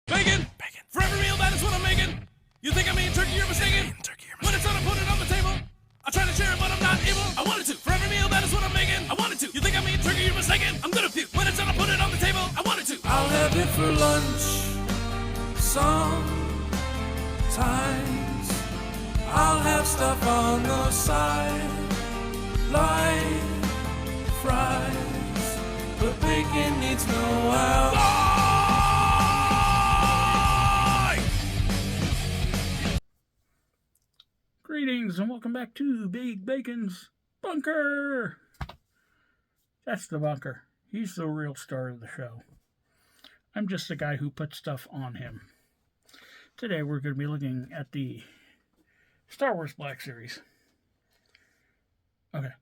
Bacon! Bacon. For every meal, that is what I'm making. You think I'm eating turkey, you're mistaken. When it's done, I put it on the table. I try to share it, but I'm not able. I wanted to. For every meal, that is what I'm making. I wanted to. You think I'm eating turkey, you're mistaken. I'm gonna puke. When it's done, I put it on the table. I wanted to. I'll have it for lunch sometimes. I'll have stuff on the side, like fries. But bacon needs no alibi. Greetings and welcome back to Big Bacon's Bunker. That's the bunker. He's the real star of the show. I'm just the guy who puts stuff on him. Today we're going to be looking at the Star Wars Black Series. Okay,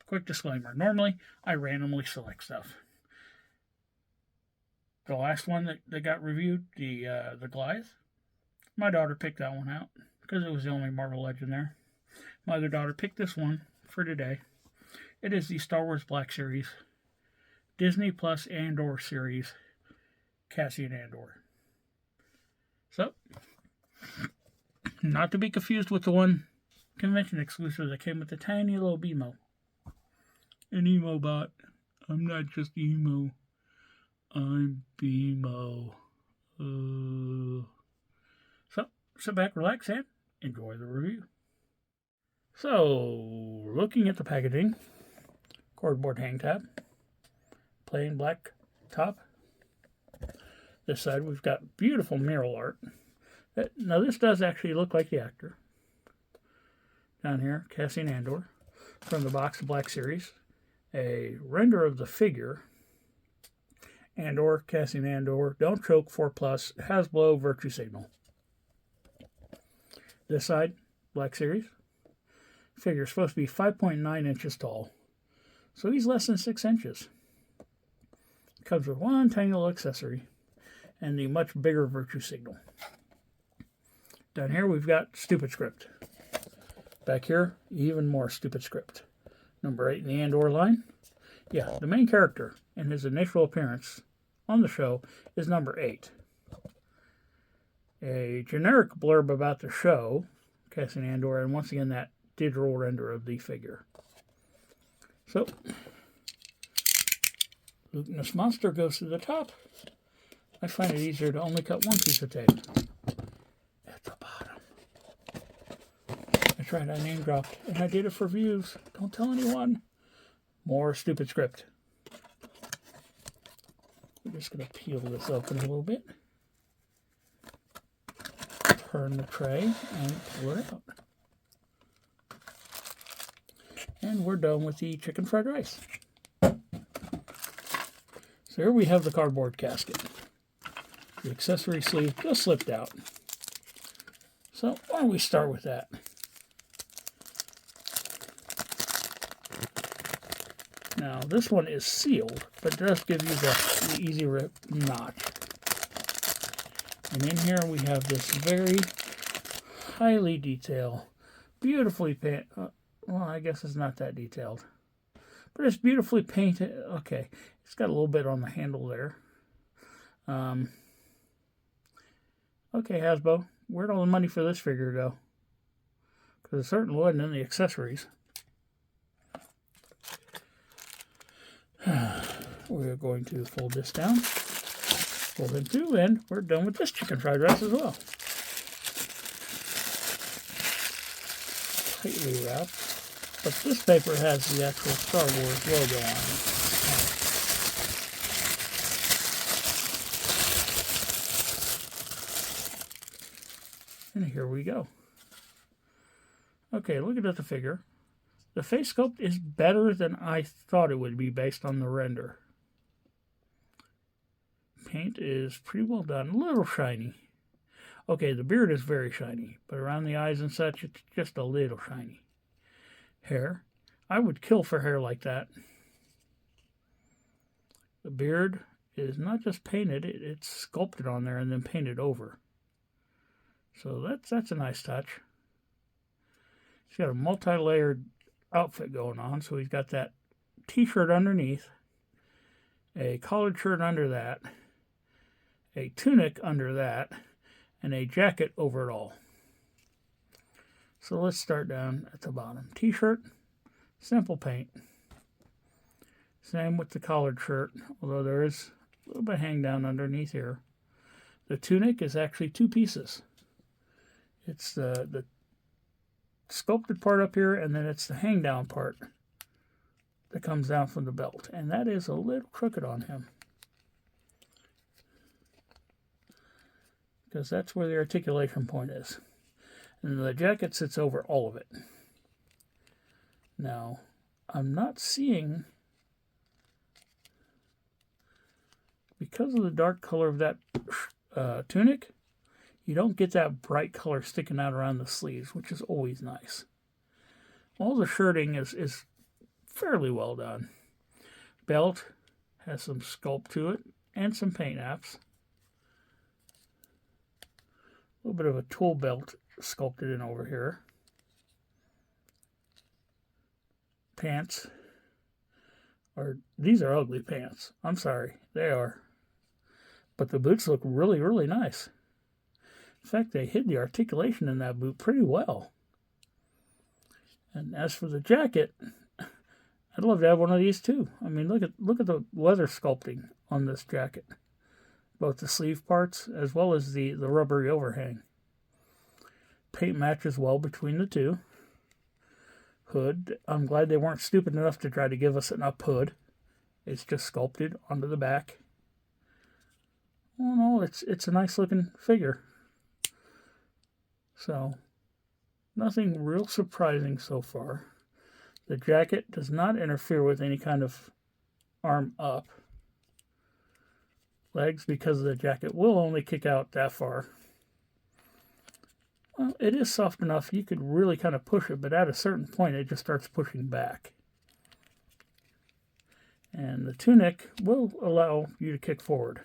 quick disclaimer. Normally, I randomly select stuff. The last one that got reviewed, the Goliath, my daughter picked that one out because it was the only Marvel Legend there. My other daughter picked this one for today. It is the Star Wars Black Series, Disney Plus Andor series, Cassian Andor. So, not to be confused with the one convention exclusive that came with the tiny little BMO. An emo bot. I'm not just emo. I'm BMO. So, sit back, relax, and enjoy the review. So, looking at the packaging, cardboard hang tab, plain black top. This side we've got beautiful mural art. Now this does actually look like the actor. Down here, Cassian Andor, from the box of Black Series, a render of the figure. Andor, Cassian Andor, Don't Choke 4+, Hasbro Virtue Signal. This side, Black Series. Figure supposed to be 5.9 inches tall. So he's less than 6 inches. Comes with one tiny little accessory and the much bigger Virtue Signal. Down here we've got stupid script. Back here, even more stupid script. Number 8 in the Andor line. Yeah, the main character in his initial appearance on the show is number 8. A generic blurb about the show, Cassian Andor, and once again that digital render of the figure. So, Lutinous Monster goes to the top. I find it easier to only cut one piece of tape. At the bottom. I tried, I name dropped, and I did it for views. Don't tell anyone. More stupid script. We're just going to peel this open a little bit. Turn the tray and pull it out. And we're done with the chicken fried rice. So here we have the cardboard casket. The accessory sleeve just slipped out. So why don't we start with that? Now this one is sealed, but does give you the easy rip notch. And in here we have this very highly detailed, beautifully painted. Well, I guess it's not that detailed. But it's beautifully painted. Okay, it's got a little bit on the handle there. Okay, Hasbro, where'd all the money for this figure go? Because it certainly wasn't in the accessories. We're going to fold this down. Fold in two, and we're done with this chicken fried rice as well. Tightly wrapped. But this paper has the actual Star Wars logo on it. And here we go. Okay, looking at the figure. The face sculpt is better than I thought it would be based on the render. Paint is pretty well done. A little shiny. Okay, the beard is very shiny, but around the eyes and such, it's just a little shiny. Hair. I would kill for hair like that. The beard is not just painted, it's sculpted on there and then painted over. So that's a nice touch. He's got a multi-layered outfit going on. So he's got that t-shirt underneath, a collared shirt under that, a tunic under that, and a jacket over it all. So let's start down at the bottom. T-shirt, simple paint. Same with the collared shirt, although there is a little bit of hang down underneath here. The tunic is actually two pieces. It's the sculpted part up here, and then it's the hang down part that comes down from the belt. And that is a little crooked on him, because that's where the articulation point is. And the jacket sits over all of it. Now, I'm not seeing, because of the dark color of that tunic, you don't get that bright color sticking out around the sleeves, which is always nice. All the shirting is fairly well done. Belt has some sculpt to it and some paint apps. A little bit of a tool belt sculpted in over here. Pants these are ugly pants. I'm sorry, they are. But the boots look really, really nice. In fact, they hid the articulation in that boot pretty well. And as for the jacket, I'd love to have one of these too. I mean, look at the leather sculpting on this jacket. Both the sleeve parts as well as the rubbery overhang. Paint matches well between the two. Hood, I'm glad they weren't stupid enough to try to give us an up hood. It's just sculpted onto the back. Oh no, it's a nice looking figure. So, nothing real surprising so far. The jacket does not interfere with any kind of arm up. Legs, because the jacket will only kick out that far. Well, it is soft enough you could really kind of push it, but at a certain point it just starts pushing back. And the tunic will allow you to kick forward.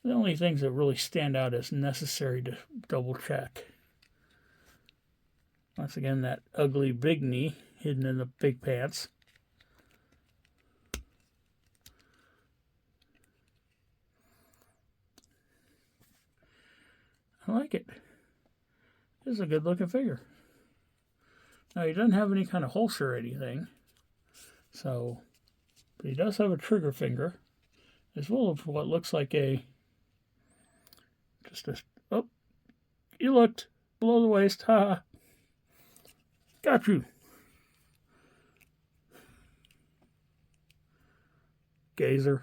The only things that really stand out as necessary to double check. Once again, that ugly big knee hidden in the big pants. I like it. This is a good looking figure. Now he doesn't have any kind of holster or anything. So, but he does have a trigger finger. As well as what looks like oh, you looked below the waist. Ha! Got you. Gazer.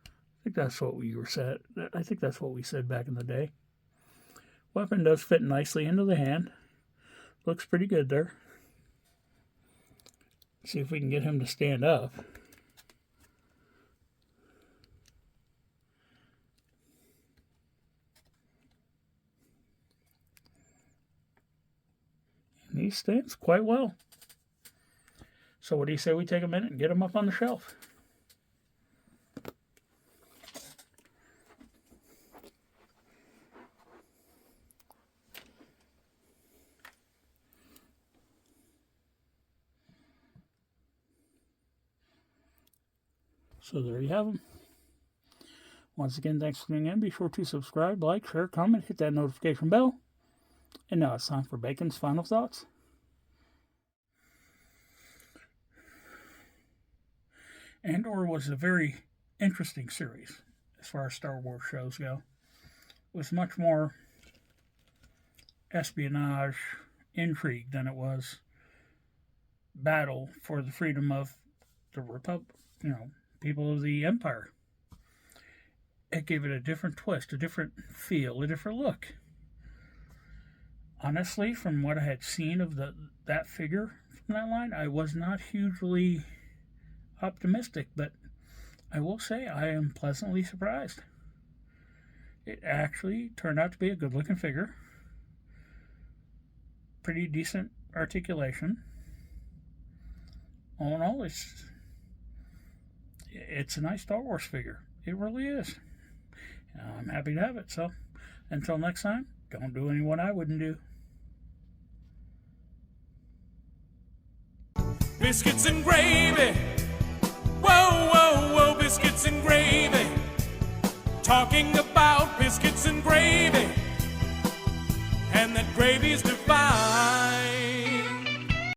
I think that's what we said. I think that's what we said back in the day. Weapon does fit nicely into the hand. Looks pretty good there. See if we can get him to stand up. And he stands quite well. So what do you say we take a minute and get him up on the shelf? So there you have them. Once again, thanks for tuning in. Be sure to subscribe, like, share, comment, hit that notification bell. And now it's time for Bacon's final thoughts. Andor was a very interesting series as far as Star Wars shows go. It was much more espionage, intrigue than it was battle for the freedom of the Republic, people of the Empire. It gave it a different twist, a different feel, a different look. Honestly, from what I had seen of that figure from that line, I was not hugely optimistic, but I will say I am pleasantly surprised. It actually turned out to be a good-looking figure. Pretty decent articulation. All in all, it's a nice Star Wars figure. It really is. I'm happy to have it. So, until next time, don't do anyone I wouldn't do. Biscuits and gravy. Whoa, whoa, whoa, biscuits and gravy. talking about biscuits and gravy, and that gravy's divine.